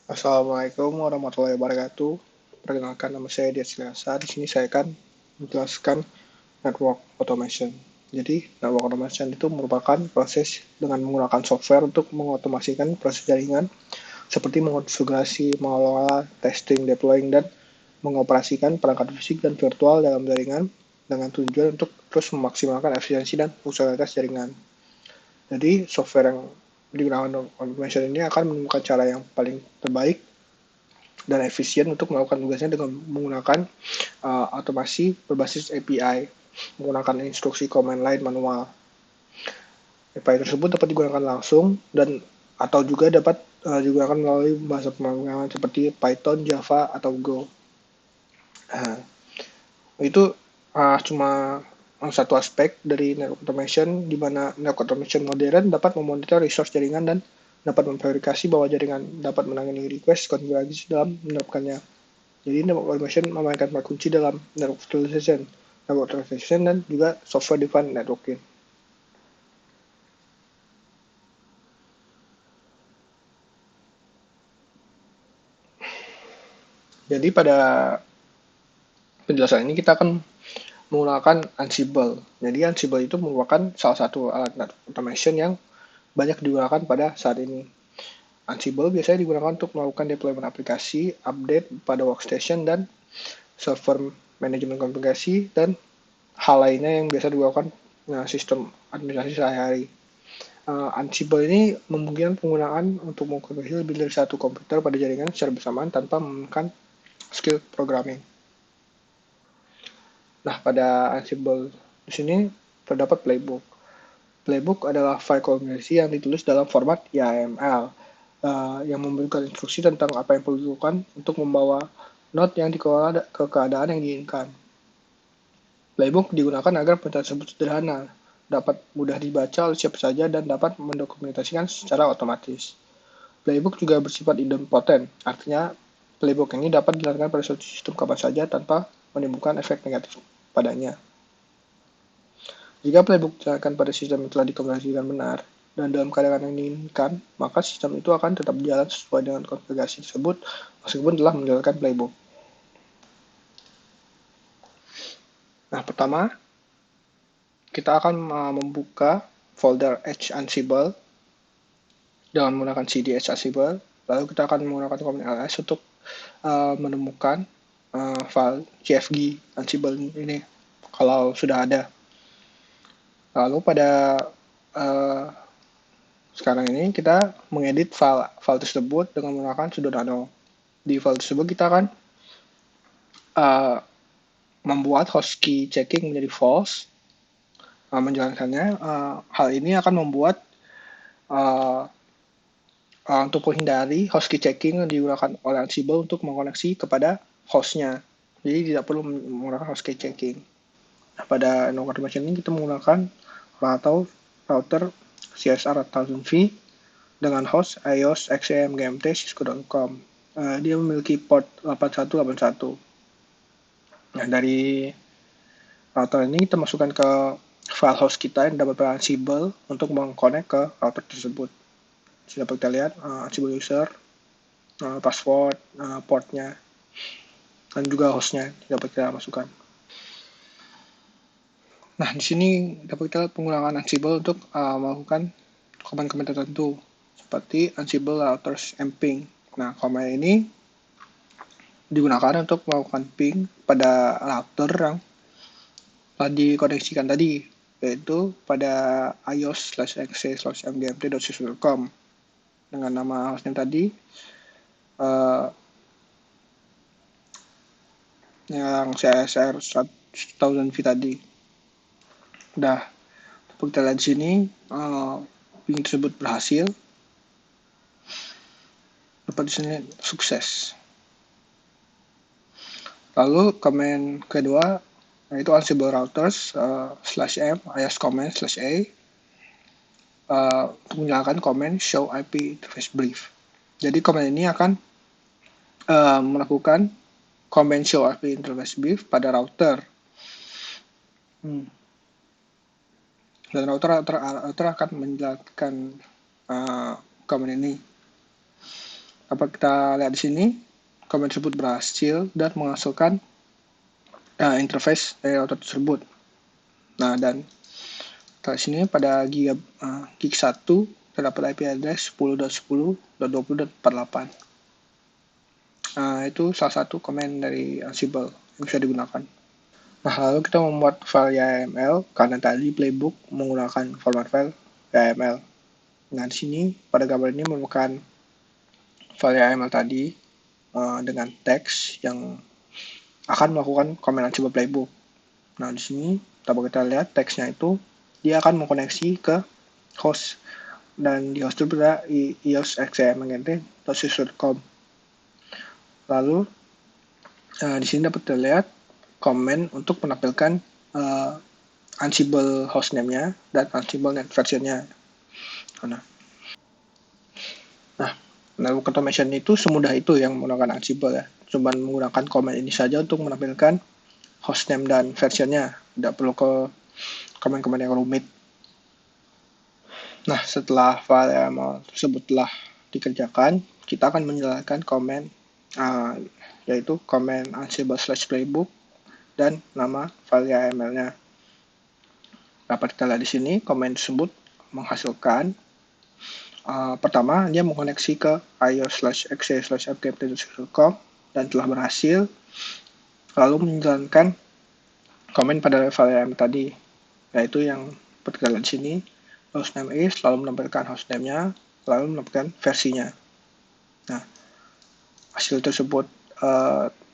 Assalamualaikum warahmatullahi wabarakatuh. Perkenalkan, nama saya Dias Silasa. Di sini saya akan menjelaskan network automation. Jadi, network automation itu merupakan proses dengan menggunakan software untuk mengotomasikan proses jaringan seperti mengonfigurasi, mengelola, testing, deploying, dan mengoperasikan perangkat fisik dan virtual dalam jaringan dengan tujuan untuk terus memaksimalkan efisiensi dan fungsionalitas jaringan. Jadi, software yang digunakan untuk automation ini akan menemukan cara yang paling terbaik dan efisien untuk melakukan tugasnya dengan menggunakan otomasi berbasis API, menggunakan instruksi command line manual. API tersebut dapat digunakan langsung dan atau juga dapat digunakan melalui bahasa pemrograman seperti Python, Java, atau Go. Nah, itu cuma satu aspek dari network automation, di mana network automation modern dapat memonitor resource jaringan dan dapat memverifikasi bahwa jaringan dapat menangani request konfigurasi dalam menerapkannya. Jadi network automation memainkan peran kunci dalam network virtualization dan juga software defined networking. Jadi pada penjelasan ini kita akan menggunakan Ansible. Jadi Ansible itu merupakan salah satu alat network automation yang banyak digunakan pada saat ini. Ansible biasanya digunakan untuk melakukan deployment aplikasi, update pada workstation, dan server manajemen konfigurasi, dan hal lainnya yang biasa dilakukan sistem administrasi sehari-hari. Ansible ini memungkinkan penggunaan untuk mengkonfigurasi lebih dari satu komputer pada jaringan secara bersamaan tanpa menggunakan skill programming. Nah, pada Ansible di sini terdapat playbook. Playbook adalah file konfigurasi yang ditulis dalam format YAML yang memberikan instruksi tentang apa yang perlu dilakukan untuk membawa node yang dikelola ke keadaan yang diinginkan. Playbook digunakan agar perintah tersebut sederhana, dapat mudah dibaca oleh siapa saja, dan dapat mendokumentasikan secara otomatis. Playbook juga bersifat idempotent, artinya playbook ini dapat dilakukan pada suatu sistem kapan saja tanpa menimbulkan efek negatif padanya. Jika playbook dijalankan pada sistem yang telah dikonfigurasikan benar dan dalam keadaan yang diinginkan, maka sistem itu akan tetap berjalan sesuai dengan konfigurasi tersebut meskipun telah menjalankan playbook. Nah, pertama, kita akan membuka folder H Ansible dengan menggunakan cd H Ansible. Lalu kita akan menggunakan command ls untuk menemukan file CFG Ansible ini kalau sudah ada. Lalu pada uh, sekarang ini kita mengedit file tersebut dengan menggunakan sudo nano. Di file tersebut kita akan membuat host key checking menjadi false. Menjalankannya, hal ini akan membuat untuk menghindari host key checking yang digunakan oleh Ansible untuk mengkoneksi kepada hostnya. Jadi tidak perlu menggunakan host key checking. Nah, pada network automation ini kita menggunakan router CSR 1000V dengan host iOS XAM GMT Cisco.com. Dia memiliki port 8181. Nah, dari router ini kita masukkan ke file host kita yang dapat Ansible untuk mengconnect ke router tersebut. Sudah dapat kita lihat Ansible user, password, portnya, dan juga hostnya dapat kita masukkan. Nah, di sini dapat kita penggunaan Ansible untuk melakukan command-command tertentu seperti Ansible routers ping. Nah, command ini digunakan untuk melakukan ping pada router yang telah dikoneksikan tadi, yaitu pada ios/exe/mgmt.sys.com dengan nama hostnya tadi yang CSR 1000V tadi. Udah, kita lihat di sini ping tersebut berhasil. Dapat di sini sukses. Lalu command kedua yaitu Ansible routers /m alias command /a untuk menyalakan command show IP interface brief. Jadi command ini akan melakukan command show IP interface brief pada router. Dan router akan menjalankan command ini. dapat kita lihat di sini, komen tersebut berhasil dan menghasilkan interface dari router tersebut. Nah, dan di sini pada gig 1 terdapat IP address 10.10.20.48. Nah, itu salah satu komen dari Ansible yang bisa digunakan. Nah, lalu kita membuat file YAML karena tadi playbook menggunakan format file YAML. Nah, di sini pada gambar ini merupakan file YAML tadi dengan teks yang akan melakukan komen Ansible playbook. Nah, di sini dapat kita lihat teksnya itu dia akan mengkoneksi ke host, dan di host itu berada ios.xaml.com. Lalu di sini dapat kita lihat komen untuk menampilkan Ansible hostname-nya dan Ansible net version-nya. Nah, network automation itu semudah itu yang menggunakan Ansible ya. Cuma menggunakan komen ini saja untuk menampilkan hostname dan versionnya. Tidak perlu ke komen-komen yang rumit. Nah, setelah file YAML tersebut telah dikerjakan, kita akan menjalankan komen yaitu komen ansible/playbook dan nama file YAML-nya. Dapat kita lihat di sini komen tersebut menghasilkan pertama dia mengkoneksi ke ios/exe/fgmt.com dan telah berhasil, lalu menjalankan komen pada file YAML tadi, yaitu yang kita lihat di sini hostname is, lalu menampilkan hostname-nya, lalu menampilkan versinya. Nah, hasil tersebut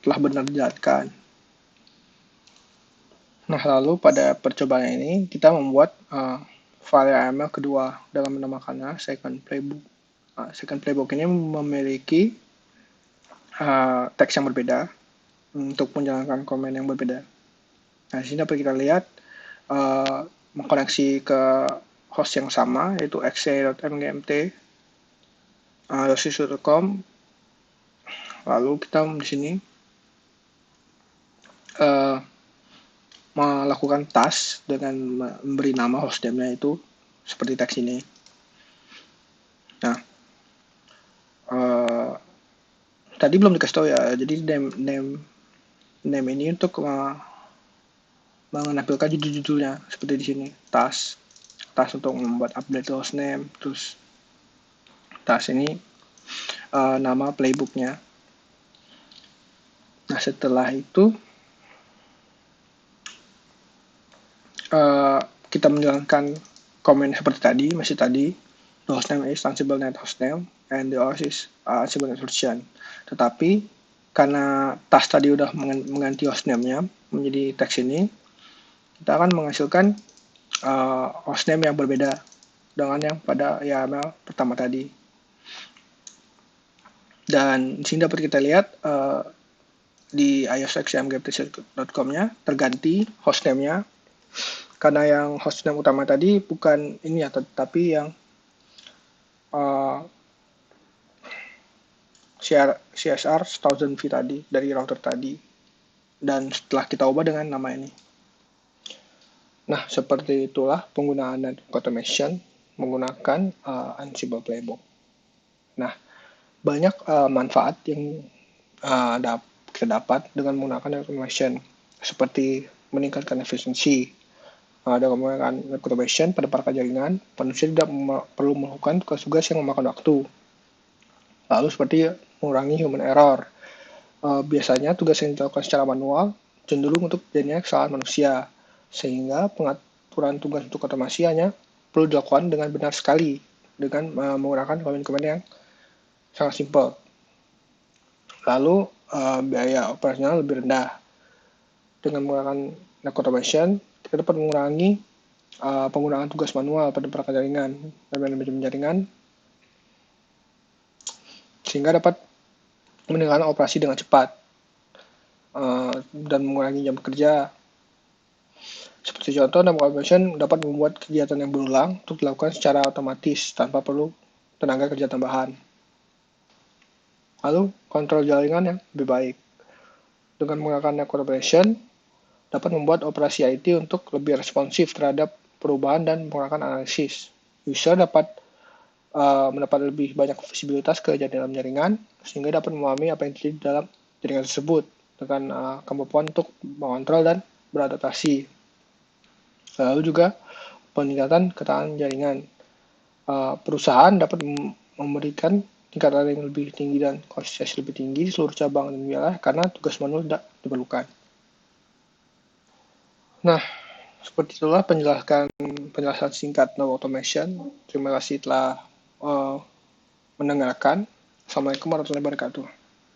telah benar dijalankan. Nah, lalu pada percobaan ini kita membuat file YAML kedua dengan menamakannya second playbook. Second playbook ini memiliki teks yang berbeda untuk menjalankan komen yang berbeda. Nah, di sini dapat kita lihat mengkoneksi ke host yang sama, yaitu exe.mgmt.com. Lalu kita di sini melakukan task dengan memberi nama hostname-nya itu seperti teks ini. Nah, tadi belum dikasih tahu ya, jadi name ini untuk menampilkan judul-judulnya seperti di sini, task untuk membuat update hostname, terus task ini nama playbooknya. Nah, setelah itu kita menjalankan komen seperti tadi, masih tadi, the hostname is Ansible net hostname and the OS is Ansible net version. Tetapi karena task tadi udah mengganti hostname-nya menjadi teks ini, kita akan menghasilkan hostname yang berbeda dengan yang pada YAML pertama tadi. Dan di sini dapat kita lihat di ios.xaml.com-nya terganti hostname-nya, karena yang hostname utama tadi bukan ini ya, tetapi yang CSR 1000V tadi dari router tadi, dan setelah kita ubah dengan nama ini. Nah, seperti itulah penggunaan network automation menggunakan Ansible Playbook. Nah, banyak manfaat yang kita dapat dengan menggunakan network automation, seperti meningkatkan efisiensi. Dengan menggunakan network automation pada perangkat jaringan, manusia tidak perlu melakukan tugas-tugas yang memakan waktu. Lalu seperti mengurangi human error. Biasanya tugas yang dilakukan secara manual cenderung untuk jadinya kesalahan manusia, sehingga pengaturan tugas untuk otomasi hanya perlu dilakukan dengan benar sekali dengan menggunakan komen-komen yang sangat simpel. Lalu biaya operasional lebih rendah. Dengan menggunakan network automation, kita dapat mengurangi penggunaan tugas manual pada perangkat jaringan dan manajemen jaringan, sehingga dapat meningkatkan operasi dengan cepat dan mengurangi jam kerja. Seperti contoh, network automation dapat membuat kegiatan yang berulang untuk dilakukan secara otomatis tanpa perlu tenaga kerja tambahan. Lalu, kontrol jaringan yang lebih baik. Dengan menggunakan network automation, dapat membuat operasi IT untuk lebih responsif terhadap perubahan dan menggunakan analisis. User dapat mendapat lebih banyak visibilitas ke dalam jaringan, sehingga dapat memahami apa yang terjadi dalam jaringan tersebut dengan kemampuan untuk mengontrol dan beradaptasi. Lalu juga peningkatan ketahanan jaringan. Perusahaan dapat memberikan tingkatan yang lebih tinggi dan konsistensi lebih tinggi di seluruh cabang dan wilayah karena tugas manual tidak diperlukan. Nah, seperti itulah penjelasan singkat Network Automation. Terima kasih telah mendengarkan. Assalamualaikum warahmatullahi wabarakatuh.